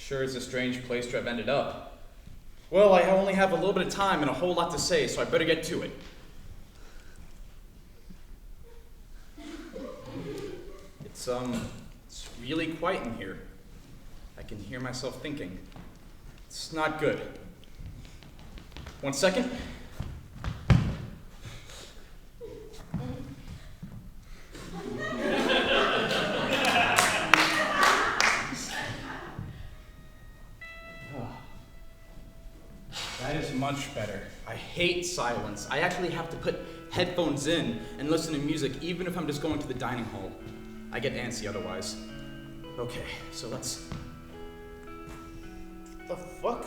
Sure is a strange place to have ended up. Well, I only have a little bit of time and a whole lot to say, so I better get to it. It's really quiet in here. I can hear myself thinking. It's not good. 1 second. That is much better. I hate silence. I actually have to put headphones in and listen to music even if I'm just going to the dining hall. I get antsy otherwise. Okay, so let's... The fuck?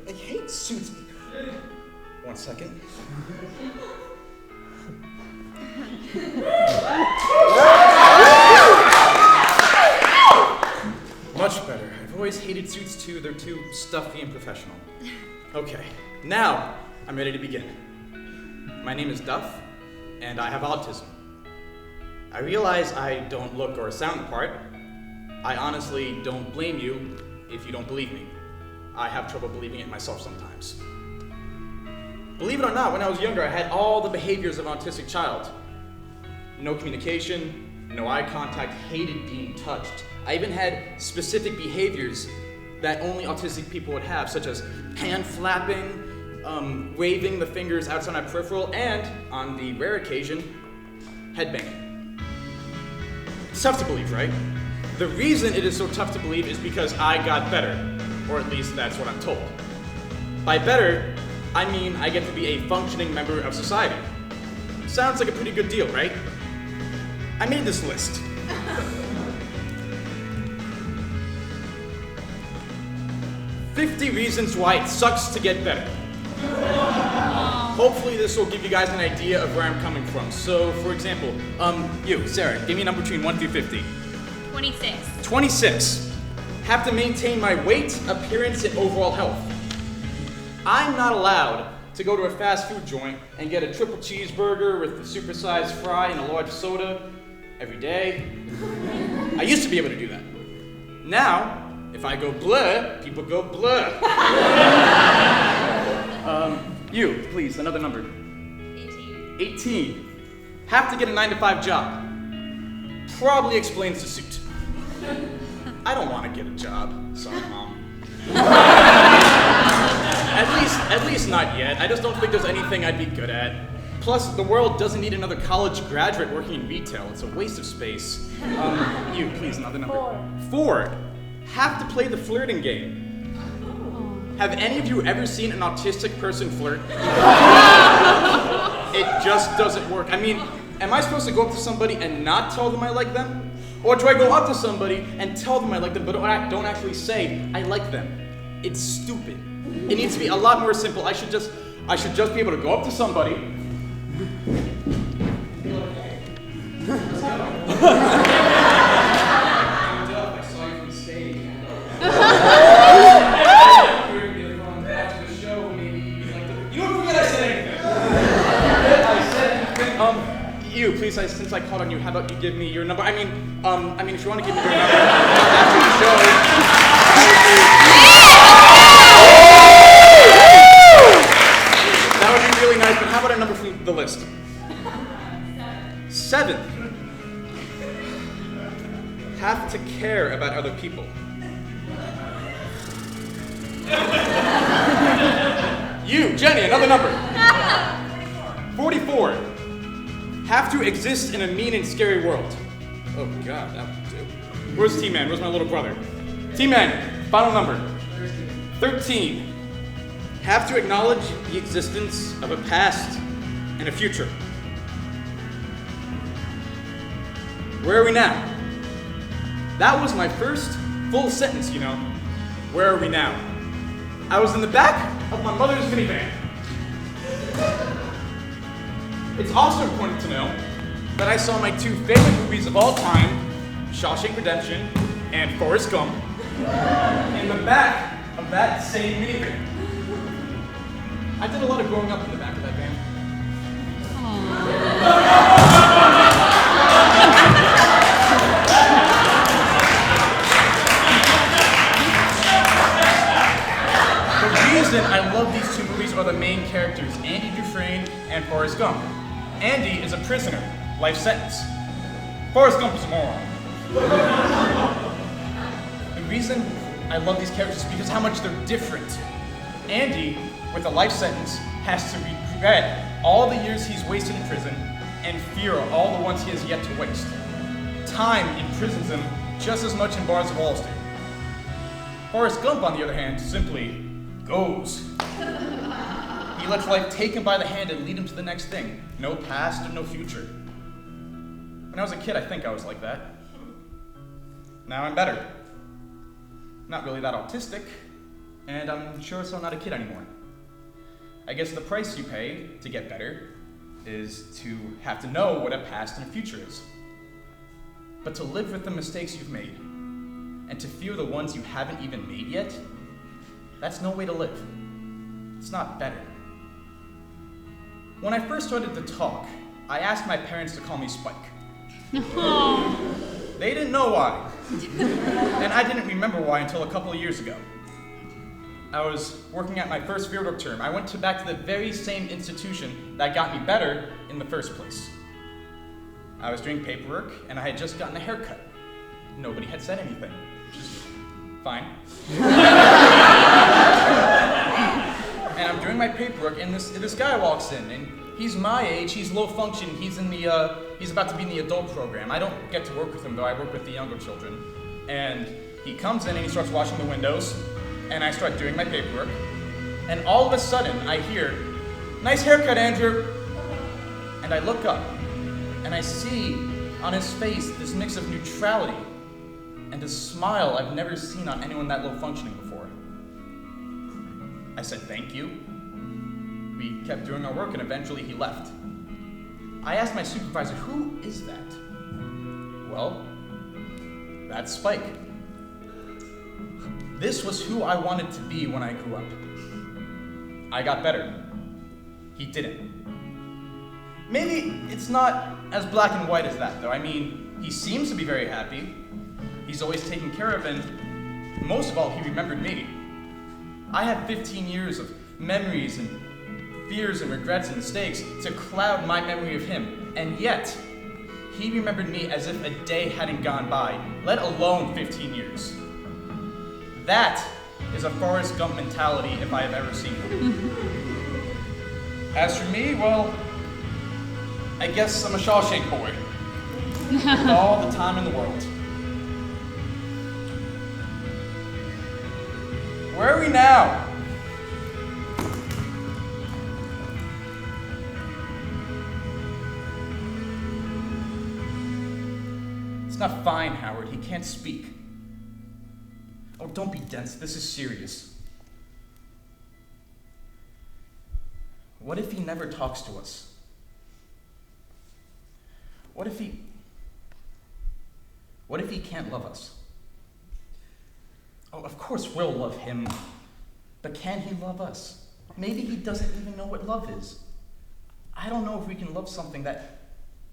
I hate suits. 1 second. Much better. I've always hated suits too. They're too stuffy and professional. Okay, now I'm ready to begin. My name is Duff, and I have autism. I realize I don't look or sound the part. I honestly don't blame you if you don't believe me. I have trouble believing it myself sometimes. Believe it or not, when I was younger, I had all the behaviors of an autistic child. No communication, no eye contact, hated being touched. I even had specific behaviors that only autistic people would have, such as hand flapping, waving the fingers outside my peripheral, and, on the rare occasion, headbanging. It's tough to believe, right? The reason it is so tough to believe is because I got better, or at least that's what I'm told. By better, I mean I get to be a functioning member of society. Sounds like a pretty good deal, right? I made this list. 50 reasons why it sucks to get better. Hopefully this will give you guys an idea of where I'm coming from. So, for example, you, Sarah, give me a number between 1 through 50. 26. 26. Have to maintain my weight, appearance, and overall health. I'm not allowed to go to a fast food joint and get a triple cheeseburger with a supersized fry and a large soda every day. I used to be able to do that. Now, if I go bleh, people go bleh. You, please, another number. 18. 18. Have to get a 9-to-5 job. Probably explains the suit. I don't want to get a job. Sorry, Mom. At least not yet. I just don't think there's anything I'd be good at. Plus, the world doesn't need another college graduate working in retail. It's a waste of space. You, please, another number. 4. Have to play the flirting game. Have any of you ever seen an autistic person flirt? It just doesn't work. I mean, am I supposed to go up to somebody and not tell them I like them? Or do I go up to somebody and tell them I like them, but don't actually say I like them? It's stupid. It needs to be a lot more simple. I should just be able to go up to somebody. You, please, since I called on you, how about you give me your number? I mean, if you want to give me your number after the show. That would be really nice, but how about a number from the list? 7. Have to care about other people. You, Jenny, another number. 44. Have to exist in a mean and scary world. Oh God, that would do. Where's T-Man? Where's my little brother? T-Man, final number. 13. Have to acknowledge the existence of a past and a future. Where are we now? That was my first full sentence, you know. Where are we now? I was in the back of my mother's minivan. It's also important to know that I saw my 2 favorite movies of all time, Shawshank Redemption and Forrest Gump, in the back of that same minivan. I did a lot of growing up in the back of that van. movies are the main characters, Andy Dufresne and Forrest Gump. Andy is a prisoner, life sentence. Forrest Gump is a moron. The reason I love these characters is because how much they're different. Andy, with a life sentence, has to regret all the years he's wasted in prison and fear all the ones he has yet to waste. Time imprisons him just as much in bars of Wall Street. Forrest Gump, on the other hand, simply goes. He lets life take him by the hand and lead him to the next thing. No past and no future. When I was a kid, I think I was like that. Now I'm better. Not really that autistic, and I'm sure so not a kid anymore. I guess the price you pay to get better is to have to know what a past and a future is. But to live with the mistakes you've made, and to fear the ones you haven't even made yet, that's no way to live. It's not better. When I first started to talk, I asked my parents to call me Spike. They didn't know why. And I didn't remember why until a couple of years ago. I was working at my first fieldwork term. I went back to the very same institution that got me better in the first place. I was doing paperwork, and I had just gotten a haircut. Nobody had said anything, which is fine. And I'm doing my paperwork, and this guy walks in, and he's my age, he's low function, he's about to be in the adult program. I don't get to work with him, though. I work with the younger children. And he comes in and he starts washing the windows, and I start doing my paperwork, and all of a sudden I hear, "Nice haircut, Andrew." And I look up, and I see on his face this mix of neutrality and a smile I've never seen on anyone that low functioning before. I said thank you. We kept doing our work, and eventually he left. I asked my supervisor, "Who is that?" "Well, that's Spike." This was who I wanted to be when I grew up. I got better. He didn't. Maybe it's not as black and white as that, though. I mean, he seems to be very happy. He's always taken care of, and most of all, he remembered me. I have 15 years of memories and fears and regrets and mistakes to cloud my memory of him, and yet, he remembered me as if a day hadn't gone by, let alone 15 years. That is a Forrest Gump mentality if I have ever seen one. As for me, well, I guess I'm a Shawshank boy. With all the time in the world. Where are we now? It's not fine, Howard. He can't speak. Oh, don't be dense. This is serious. What if he never talks to us? What if he can't love us? Oh, of course we'll love him, but can he love us? Maybe he doesn't even know what love is. I don't know if we can love something that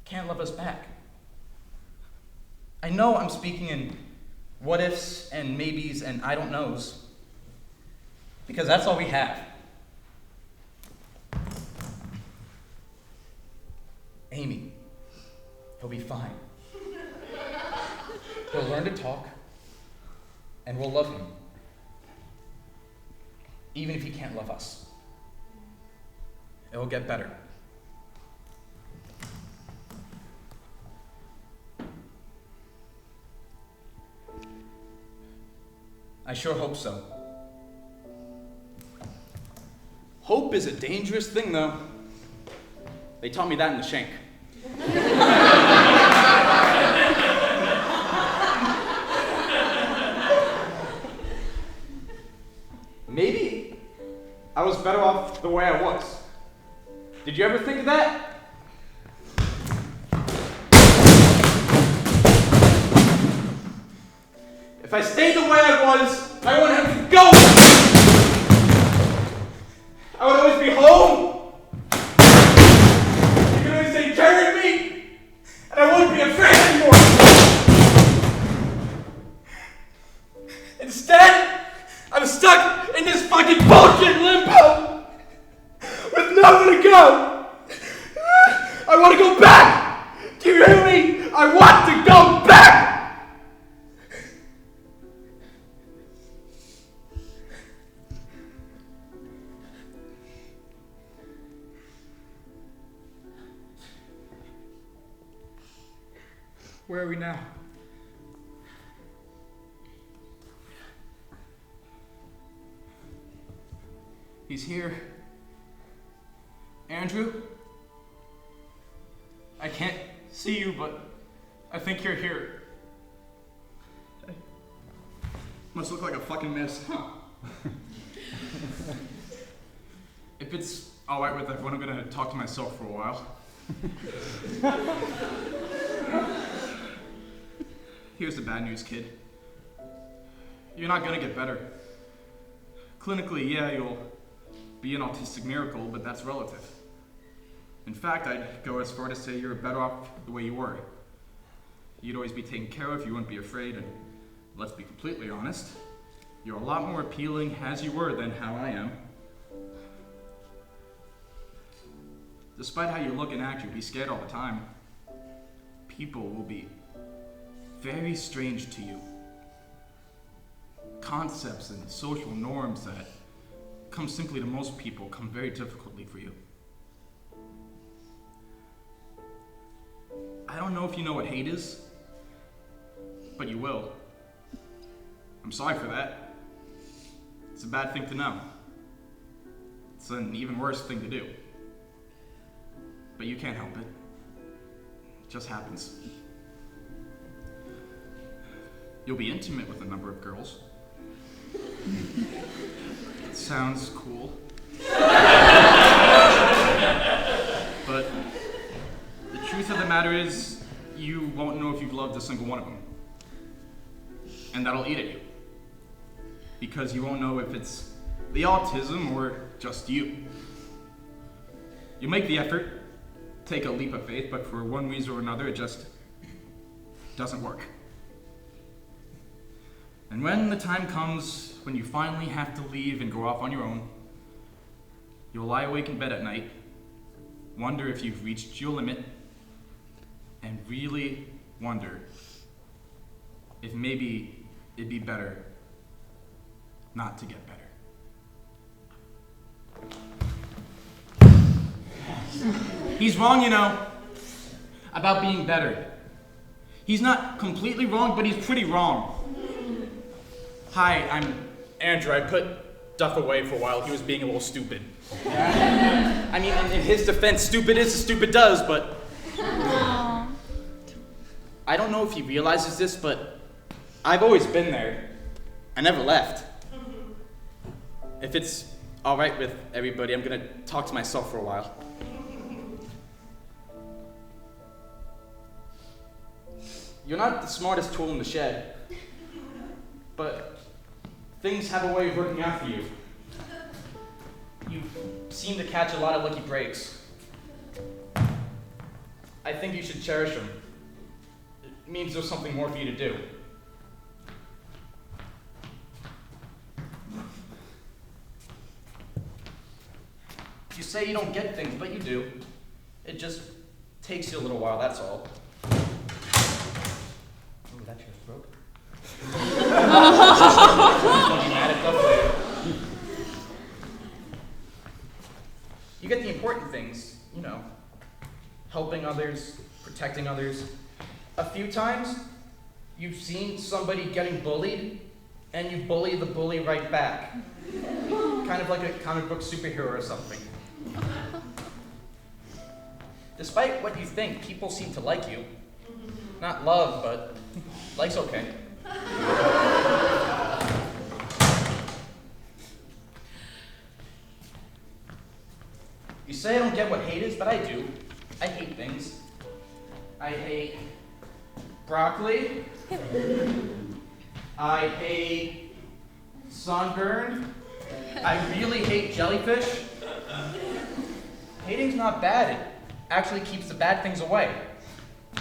can't love us back. I know I'm speaking in what ifs and maybes and I don't knows, because that's all we have. Amy, he'll be fine. He'll learn to talk, and we'll love him, even if he can't love us. It'll get better. I sure hope so. Hope is a dangerous thing, though. They taught me that in the shank. Maybe I was better off the way I was. Did you ever think of that? If I stayed the way I was, I wouldn't have to go. I would always be home. You could always take care of me, and I wouldn't be afraid anymore. Instead, I'm stuck in this fucking bullshit limbo. I want to go! I want to go back! Do you hear me? I want to go back! Where are we now? He's here. Andrew? I can't see you, but I think you're here. Must look like a fucking mess, huh? If it's alright with everyone, I'm gonna talk to myself for a while. Here's the bad news, kid. You're not gonna get better. Clinically, yeah, you'll be an autistic miracle, but that's relative. In fact, I'd go as far to say you're better off the way you were. You'd always be taken care of, you wouldn't be afraid, and let's be completely honest, you're a lot more appealing as you were than how I am. Despite how you look and act, you'll be scared all the time. People will be very strange to you. Concepts and social norms that come simply to most people come very difficultly for you. I don't know if you know what hate is, but you will. I'm sorry for that. It's a bad thing to know. It's an even worse thing to do. But you can't help it. It just happens. You'll be intimate with a number of girls. It sounds cool. But the truth of the matter is, you won't know if you've loved a single one of them. And that'll eat at you. Because you won't know if it's the autism or just you. You make the effort, take a leap of faith, but for one reason or another, it just doesn't work. And when the time comes when you finally have to leave and go off on your own, you'll lie awake in bed at night, wonder if you've reached your limit, and really wonder if maybe it'd be better not to get better. He's wrong, you know, about being better. He's not completely wrong, but he's pretty wrong. Hi, I'm Andrew. I put Duff away for a while. He was being a little stupid. I mean, in his defense, stupid is as stupid does, but... I don't know if he realizes this, but I've always been there. I never left. If it's all right with everybody, I'm gonna talk to myself for a while. You're not the smartest tool in the shed, but things have a way of working out for you. You seem to catch a lot of lucky breaks. I think you should cherish them. It means there's something more for you to do. You say you don't get things, but you do. It just takes you a little while, that's all. Oh, that's your throat? You get the important things, you know, helping others, protecting others. A few times, you've seen somebody getting bullied, and you bully the bully right back. Kind of like a comic book superhero or something. Despite what you think, people seem to like you. Not love, but like's okay. You say I don't get what hate is, but I do. I hate things. I hate broccoli. I hate sunburn. I really hate jellyfish. Hating's not bad. It actually keeps the bad things away.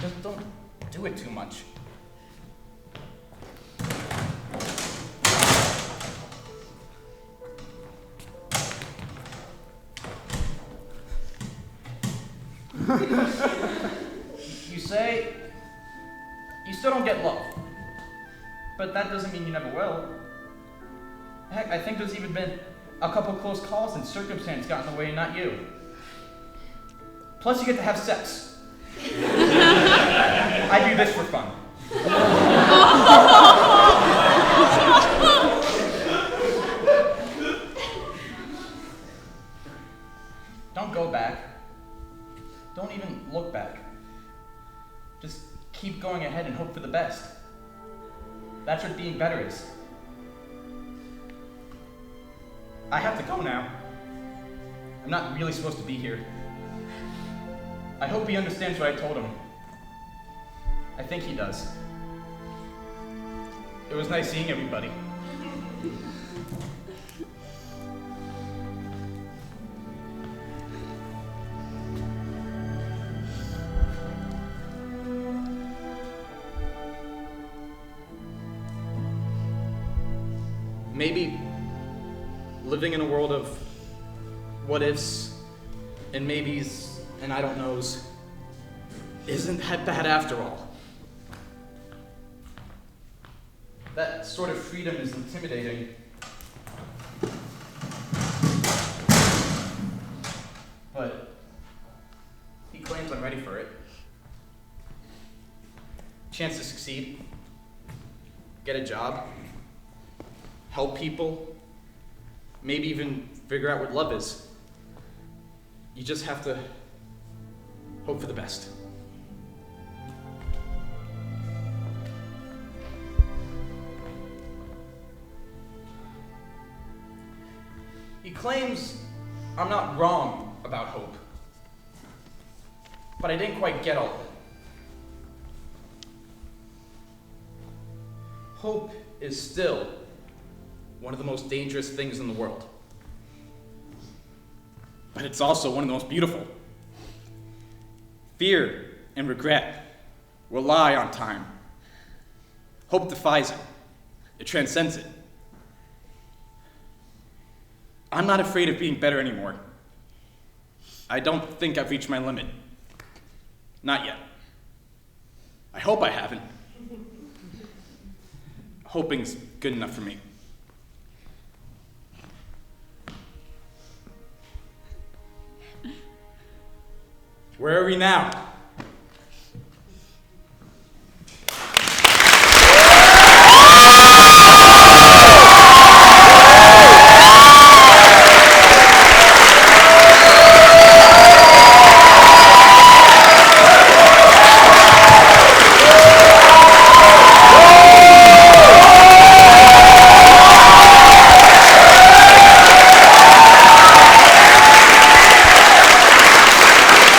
Just don't do it too much. You say you still don't get love, but that doesn't mean you never will. Heck, I think there's even been a couple close calls and circumstance got in the way, not you. Plus, you get to have sex. I do this for fun. Don't go back. Don't even look back. Just keep going ahead and hope for the best. That's what being better is. I have to go now. I'm not really supposed to be here. I hope he understands what I told him. I think he does. It was nice seeing everybody. Maybe living in a world of what ifs and maybes and I don't knows isn't that bad after all. That sort of freedom is intimidating. But he claims I'm ready for it. Chance to succeed, get a job, help people, maybe even figure out what love is. You just have to hope for the best. He claims I'm not wrong about hope, but I didn't quite get all of it. Hope is still one of the most dangerous things in the world. But it's also one of the most beautiful. Fear and regret will lie on time. Hope defies it. It transcends it. I'm not afraid of being better anymore. I don't think I've reached my limit. Not yet. I hope I haven't. Hoping's good enough for me. Where are we now?